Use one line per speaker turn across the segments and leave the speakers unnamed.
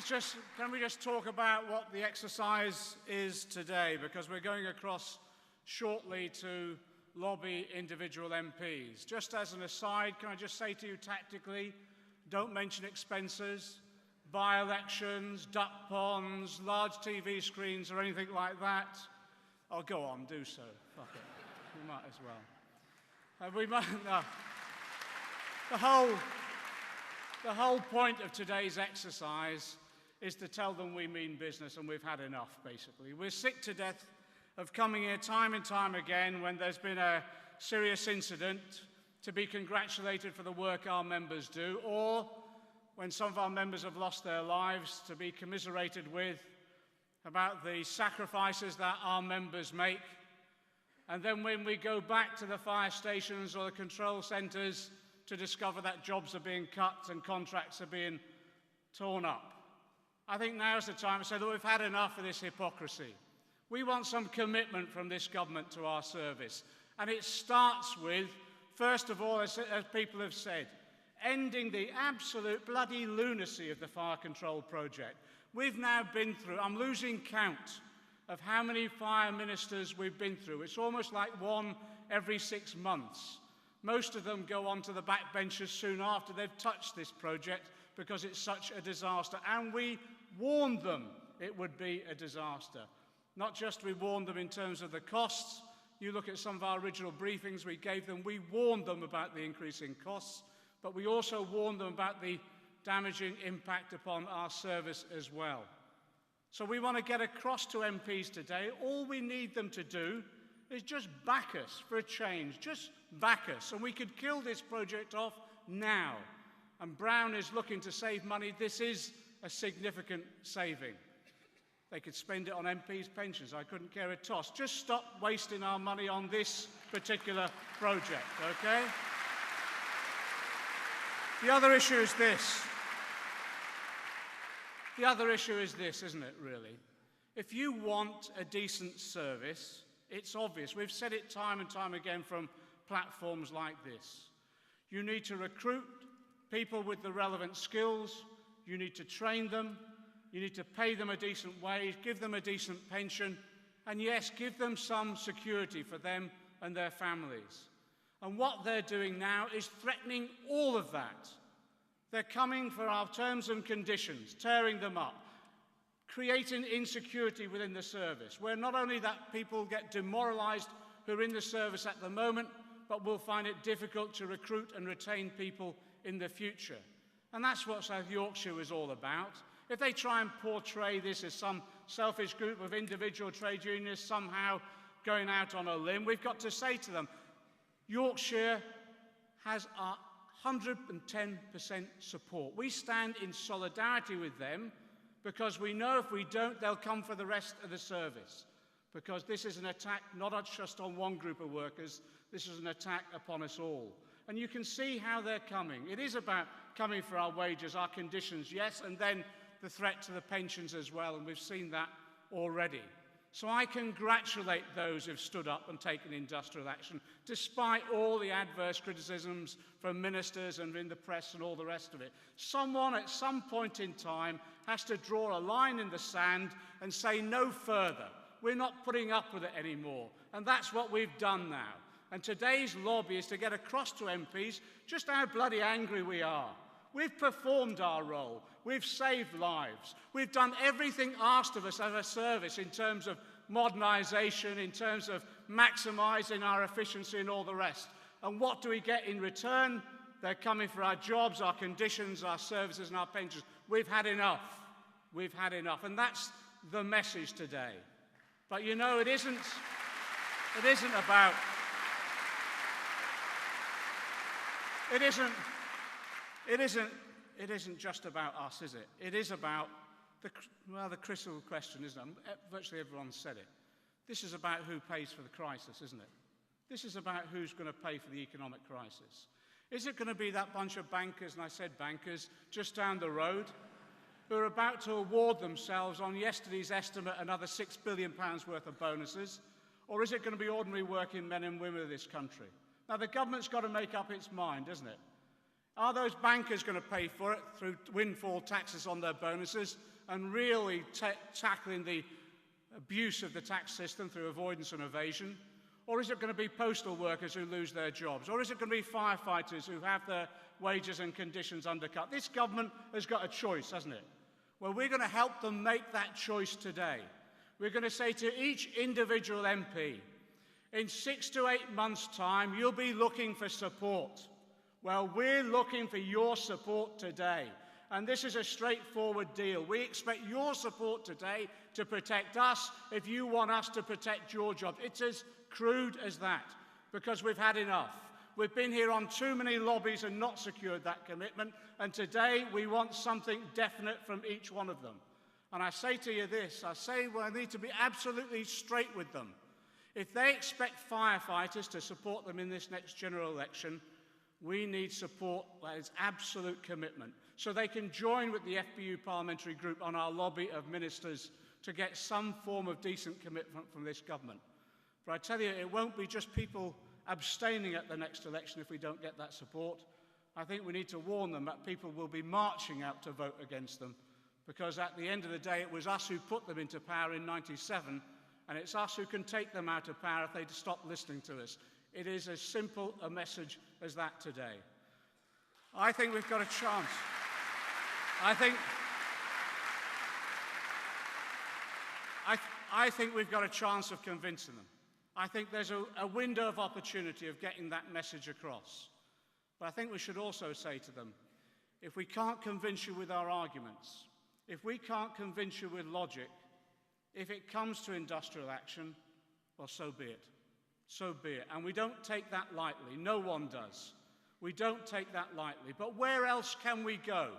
can we just talk about what the exercise is today? Because we're going across shortly to lobby individual MPs. Just as an aside, can I just say to you tactically, don't mention expenses, by-elections, duck ponds, large TV screens or anything like that. Oh, go on, do so. Fuck it. We might as well. We might, no. The whole point of today's exercise is to tell them we mean business and we've had enough, basically. We're sick to death of coming here time and time again when there's been a serious incident to be congratulated for the work our members do, or when some of our members have lost their lives, to be commiserated with about the sacrifices that our members make. And then when we go back to the fire stations or the control centres to discover that jobs are being cut and contracts are being torn up. I think now's the time to say that we've had enough of this hypocrisy. We want some commitment from this government to our service. And it starts with, first of all, as people have said, ending the absolute bloody lunacy of the fire control project. We've now been through, I'm losing count of how many fire ministers we've been through. It's almost like one every 6 months. Most of them go on to the backbenches soon after they've touched this project because it's such a disaster. And we warned them it would be a disaster. Not just we warned them in terms of the costs. You look at some of our original briefings we gave them, we warned them about the increase in costs, but we also warned them about the damaging impact upon our service as well. So we want to get across to MPs today. All we need them to do is just back us for a change. Just back us. And we could kill this project off now. And Brown is looking to save money. This is a significant saving. They could spend it on MPs' pensions. I couldn't care a toss. Just stop wasting our money on this particular project, okay? The other issue is this. The other issue is this, isn't it, really? If you want a decent service, it's obvious. We've said it time and time again from platforms like this. You need to recruit people with the relevant skills. You need to train them. You need to pay them a decent wage, give them a decent pension, and yes, give them some security for them and their families. And what they're doing now is threatening all of that. They're coming for our terms and conditions, tearing them up, creating insecurity within the service, where not only that people get demoralized who are in the service at the moment, but will find it difficult to recruit and retain people in the future. And that's what South Yorkshire is all about. If they try and portray this as some selfish group of individual trade unionists somehow going out on a limb, we've got to say to them, Yorkshire has 110% support. We stand in solidarity with them because we know if we don't, they'll come for the rest of the service. Because this is an attack not just on one group of workers, this is an attack upon us all. And you can see how they're coming. It is about coming for our wages, our conditions, yes, and then the threat to the pensions as well, and we've seen that already. So I congratulate those who've stood up and taken industrial action, despite all the adverse criticisms from ministers and in the press and all the rest of it. Someone at some point in time has to draw a line in the sand and say no further. We're not putting up with it anymore. And that's what we've done now. And today's lobby is to get across to MPs just how bloody angry we are. We've performed our role. We've saved lives. We've done everything asked of us as a service in terms of modernisation, in terms of maximising our efficiency and all the rest. And what do we get in return? They're coming for our jobs, our conditions, our services and our pensions. We've had enough. We've had enough. And that's the message today. But you know, it isn't just about us, is it? It is about the critical question, isn't it? Virtually everyone said it. This is about who pays for the crisis, isn't it? This is about who's going to pay for the economic crisis. Is it going to be that bunch of bankers, and I said bankers, just down the road, who are about to award themselves on yesterday's estimate another £6 billion worth of bonuses? Or is it going to be ordinary working men and women of this country? Now, the government's got to make up its mind, isn't it? Are those bankers going to pay for it through windfall taxes on their bonuses and really tackling the abuse of the tax system through avoidance and evasion? Or is it going to be postal workers who lose their jobs? Or is it going to be firefighters who have their wages and conditions undercut? This government has got a choice, hasn't it? Well, we're going to help them make that choice today. We're going to say to each individual MP, in 6 to 8 months' time, you'll be looking for support. Well, we're looking for your support today. And this is a straightforward deal. We expect your support today to protect us if you want us to protect your jobs. It's as crude as that, because we've had enough. We've been here on too many lobbies and not secured that commitment, and today we want something definite from each one of them. And I say to you this, I need to be absolutely straight with them. If they expect firefighters to support them in this next general election, we need support that is absolute commitment, so they can join with the FBU parliamentary group on our lobby of ministers to get some form of decent commitment from this government. But I tell you, it won't be just people abstaining at the next election if we don't get that support. I think we need to warn them that people will be marching out to vote against them, because at the end of the day, it was us who put them into power in '97, and it's us who can take them out of power if they stop listening to us. It is as simple a message as that today. I think we've got a chance. I think we've got a chance of convincing them. I think there's a window of opportunity of getting that message across. But I think we should also say to them, if we can't convince you with our arguments, if we can't convince you with logic, if it comes to industrial action, well, so be it. So be it. And we don't take that lightly. No one does. We don't take that lightly. But where else can we go?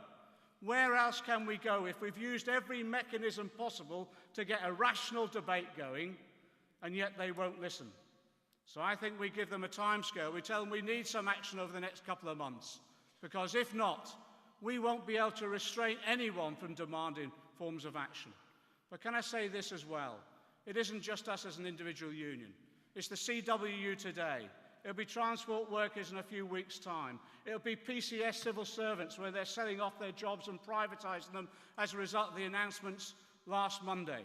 Where else can we go if we've used every mechanism possible to get a rational debate going, and yet they won't listen? So I think we give them a timescale. We tell them we need some action over the next couple of months, because if not, we won't be able to restrain anyone from demanding forms of action. But can I say this as well? It isn't just us as an individual union. It's the CWU today. It'll be transport workers in a few weeks' time. It'll be PCS civil servants, where they're selling off their jobs and privatising them as a result of the announcements last Monday.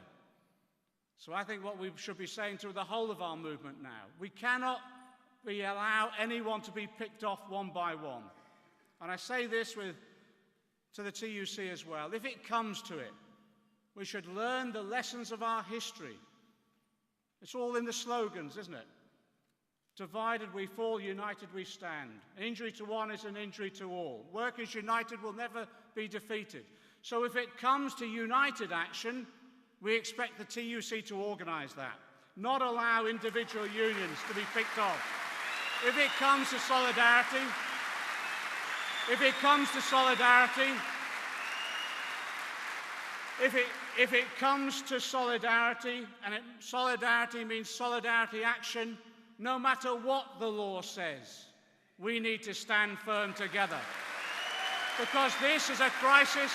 So I think what we should be saying to the whole of our movement now, we cannot allow anyone to be picked off one by one. And I say this to the TUC as well. If it comes to it, we should learn the lessons of our history. It's all in the slogans, isn't it? Divided we fall, united we stand. An injury to one is an injury to all. Workers united will never be defeated. So if it comes to united action, we expect the TUC to organise that, not allow individual unions to be picked off. If it comes to solidarity, if it comes to solidarity, and solidarity means solidarity action, no matter what the law says, we need to stand firm together. Because this is a crisis.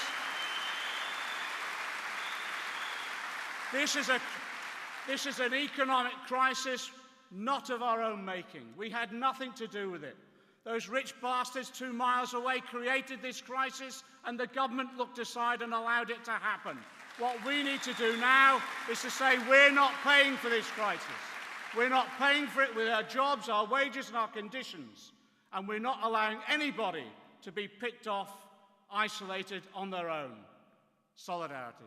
This is an economic crisis not of our own making. We had nothing to do with it. Those rich bastards 2 miles away created this crisis, and the government looked aside and allowed it to happen. What we need to do now is to say we're not paying for this crisis. We're not paying for it with our jobs, our wages, and our conditions. And we're not allowing anybody to be picked off, isolated on their own. Solidarity.